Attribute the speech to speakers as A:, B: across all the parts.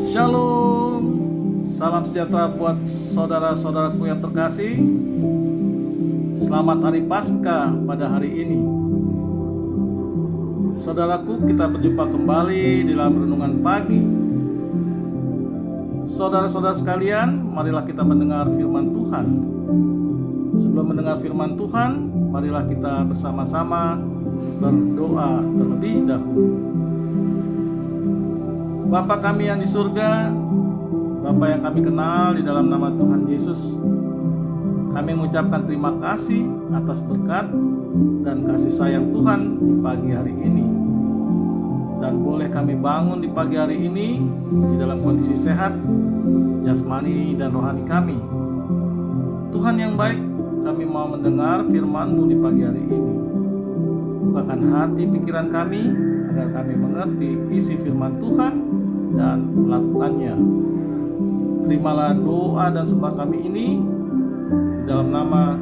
A: Shalom, salam sejahtera buat saudara-saudaraku yang terkasih. Selamat Hari Paskah pada hari ini. Saudaraku, kita berjumpa kembali di dalam renungan pagi. Saudara-saudara sekalian, marilah kita mendengar firman Tuhan. Sebelum mendengar firman Tuhan, marilah kita bersama-sama berdoa terlebih dahulu. Bapa kami yang di surga, Bapa yang kami kenal di dalam nama Tuhan Yesus, kami mengucapkan terima kasih atas berkat dan kasih sayang Tuhan di pagi hari ini. Dan boleh kami bangun di pagi hari ini di dalam kondisi sehat, jasmani dan rohani kami. Tuhan yang baik, kami mau mendengar firman-Mu di pagi hari ini. Bukakan hati pikiran kami agar kami mengerti isi firman Tuhan dan melakukannya. Terimalah doa dan sembah kami ini di dalam nama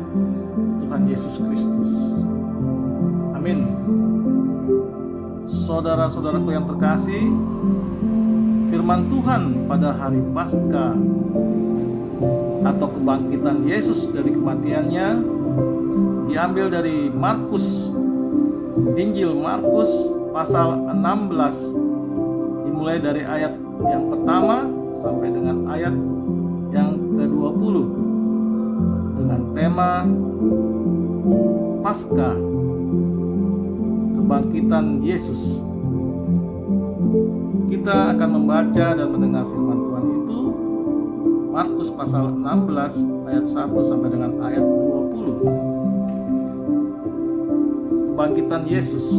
A: Tuhan Yesus Kristus. Amin. Saudara-saudaraku yang terkasih, firman Tuhan pada hari Paskah atau kebangkitan Yesus dari kematiannya diambil dari Injil Markus pasal 16, dimulai dari ayat yang pertama sampai dengan ayat yang ke-20 dengan tema Paskah, kebangkitan Yesus. Kita akan membaca dan mendengar firman Tuhan itu Markus pasal 16 ayat 1 sampai dengan ayat 20. Kebangkitan Yesus.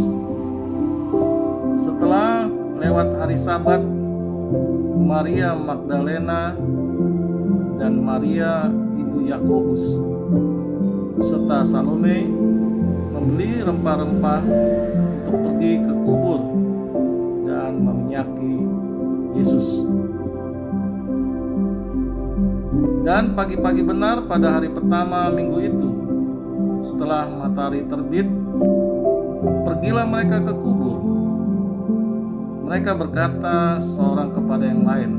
A: Setelah lewat hari Sabat, Maria Magdalena dan Maria ibu Yakobus serta Salome membeli rempah-rempah untuk pergi ke kubur dan meminyaki Yesus. Dan pagi-pagi benar pada hari pertama minggu itu, setelah matahari terbit, pergilah mereka ke kubur. Mereka berkata seorang kepada yang lain,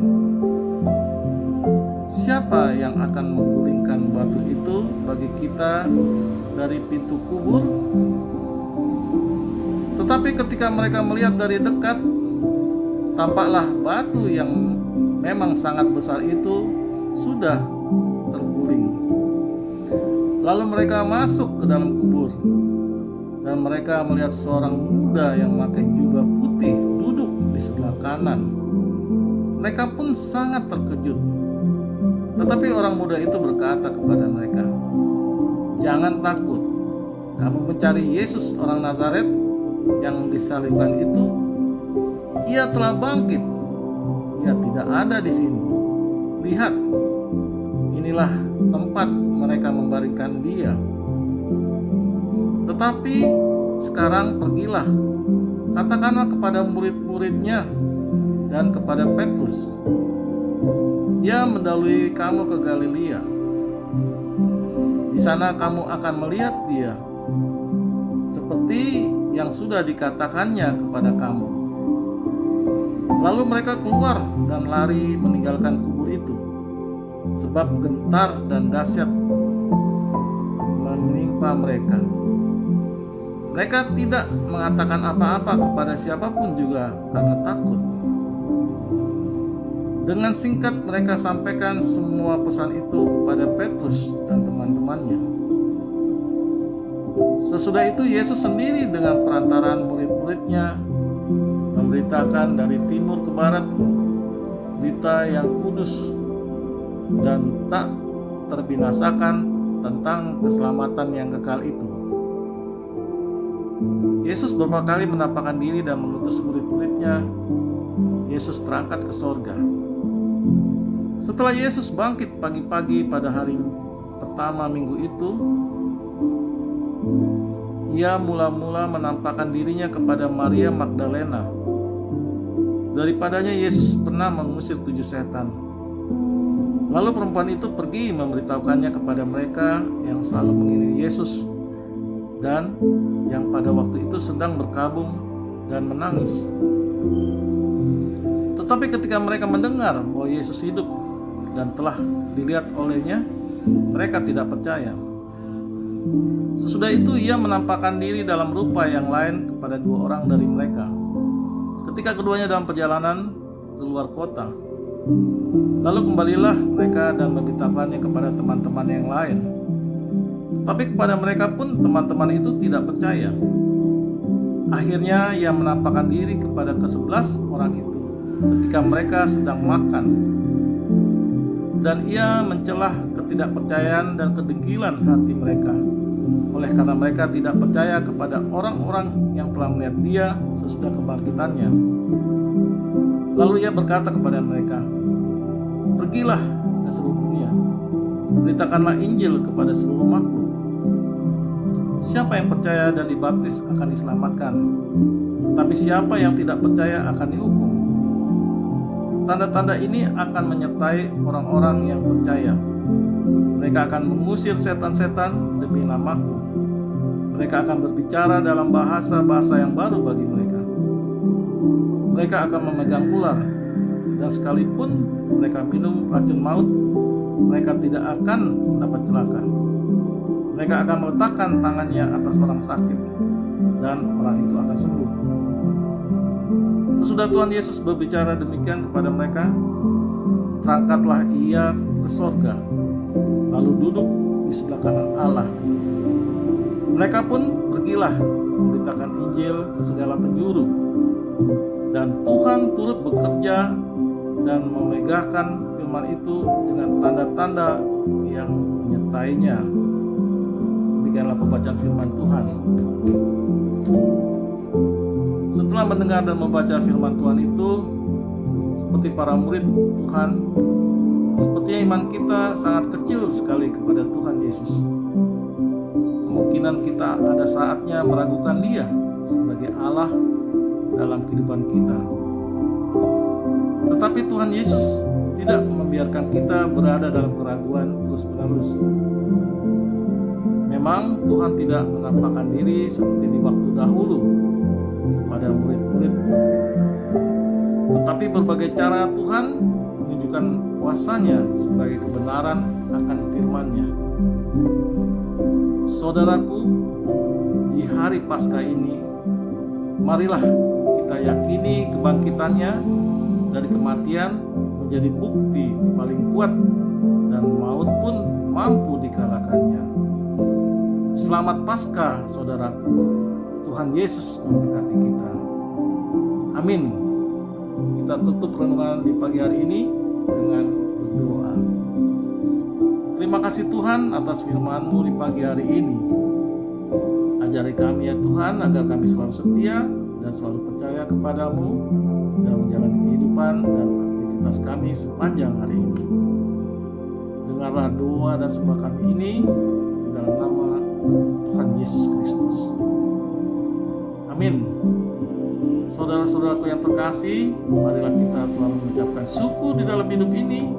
A: "Siapa yang akan menggulingkan batu itu bagi kita dari pintu kubur?" Tetapi ketika mereka melihat dari dekat, tampaklah batu yang memang sangat besar itu sudah terguling. Lalu mereka masuk ke dalam kubur, dan mereka melihat seorang muda yang memakai jubah putih duduk di sebelah kanan. Mereka pun sangat terkejut. Tetapi orang muda itu berkata kepada mereka, "Jangan takut. Kamu mencari Yesus orang Nazaret yang disalibkan itu. Ia telah bangkit. Ia tidak ada di sini. Lihat, inilah tempat mereka membaringkan dia. Tetapi sekarang pergilah, katakanlah kepada murid-muridnya dan kepada Petrus, ia mendahului kamu ke Galilea. Di sana kamu akan melihat dia, seperti yang sudah dikatakannya kepada kamu." Lalu mereka keluar dan lari meninggalkan kubur itu, sebab gentar dan dahsyat menimpa mereka. Mereka tidak mengatakan apa-apa kepada siapapun juga karena takut. Dengan singkat mereka sampaikan semua pesan itu kepada Petrus dan teman-temannya. Sesudah itu Yesus sendiri dengan perantaraan murid-muridnya memberitakan dari timur ke barat berita yang kudus dan tak terbinasakan tentang keselamatan yang kekal itu. Yesus beberapa kali menampakkan diri dan mengutus murid-muridnya. Yesus terangkat ke sorga. Setelah Yesus bangkit pagi-pagi pada hari pertama minggu itu, Ia mula-mula menampakkan dirinya kepada Maria Magdalena. Daripadanya Yesus pernah mengusir 7 setan. Lalu perempuan itu pergi memberitahukannya kepada mereka yang selalu mengiringi Yesus dan yang pada waktu itu sedang berkabung dan menangis. Tetapi ketika mereka mendengar bahwa Yesus hidup dan telah dilihat olehnya, mereka tidak percaya. Sesudah itu ia menampakkan diri dalam rupa yang lain kepada 2 orang dari mereka, ketika keduanya dalam perjalanan keluar kota. Lalu kembalilah mereka dan memberitakannya kepada teman-teman yang lain. Tetapi kepada mereka pun teman-teman itu tidak percaya. Akhirnya ia menampakkan diri kepada ke-11 orang itu ketika mereka sedang makan. Dan ia mencelah ketidakpercayaan dan kedengkilan hati mereka, oleh karena mereka tidak percaya kepada orang-orang yang telah melihat dia sesudah kebangkitannya. Lalu ia berkata kepada mereka, "Pergilah ke seluruh dunia, beritakanlah Injil kepada seluruh makhluk. Siapa yang percaya dan dibaptis akan diselamatkan, tetapi siapa yang tidak percaya akan dihukum. Tanda-tanda ini akan menyertai orang-orang yang percaya. Mereka akan mengusir setan-setan demi namaku. Mereka akan berbicara dalam bahasa-bahasa yang baru bagi mereka. Mereka akan memegang ular, dan sekalipun mereka minum racun maut, mereka tidak akan mendapat celaka. Mereka akan meletakkan tangannya atas orang sakit, dan orang itu akan sembuh." Sesudah Tuhan Yesus berbicara demikian kepada mereka, terangkatlah ia ke sorga, lalu duduk di sebelah kanan Allah. Mereka pun pergilah memberitakan Injil ke segala penjuru, dan Tuhan turut bekerja dan memegahkan firman itu dengan tanda-tanda yang menyertainya. Demikianlah pembacaan firman Tuhan. Setelah mendengar dan membaca firman Tuhan itu, seperti para murid Tuhan, sepertinya iman kita sangat kecil sekali kepada Tuhan Yesus. Kemungkinan kita ada saatnya meragukan Dia sebagai Allah dalam kehidupan kita. Tetapi Tuhan Yesus tidak membiarkan kita berada dalam keraguan terus-menerus. Memang Tuhan tidak menampakkan diri seperti di waktu dahulu kepada murid-murid, tetapi berbagai cara Tuhan menunjukkan kuasa-Nya sebagai kebenaran akan firman-Nya. Saudaraku, di hari Paskah ini, marilah kita yakini kebangkitannya dari kematian menjadi bukti paling kuat, dan maut pun mampu dikalahkannya. Selamat Paskah, saudaraku. Tuhan Yesus memberkati kita. Amin. Kita tutup renungan di pagi hari ini dengan berdoa. Terima kasih Tuhan atas firman-Mu di pagi hari ini. Ajari kami ya Tuhan, agar kami selalu setia dan selalu percaya kepadamu dalam menjalani kehidupan dan aktivitas kami sepanjang hari ini. Dengarlah doa dan sembah kami ini di dalam nama Tuhan Yesus Kristus. Amin. Saudara-saudaraku yang terkasih, marilah kita selalu mengucapkan syukur di dalam hidup ini,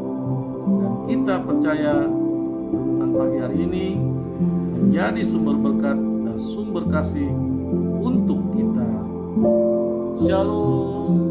A: dan kita percaya renungan pagi hari ini menjadi sumber berkat dan sumber kasih untuk kita. Shalom.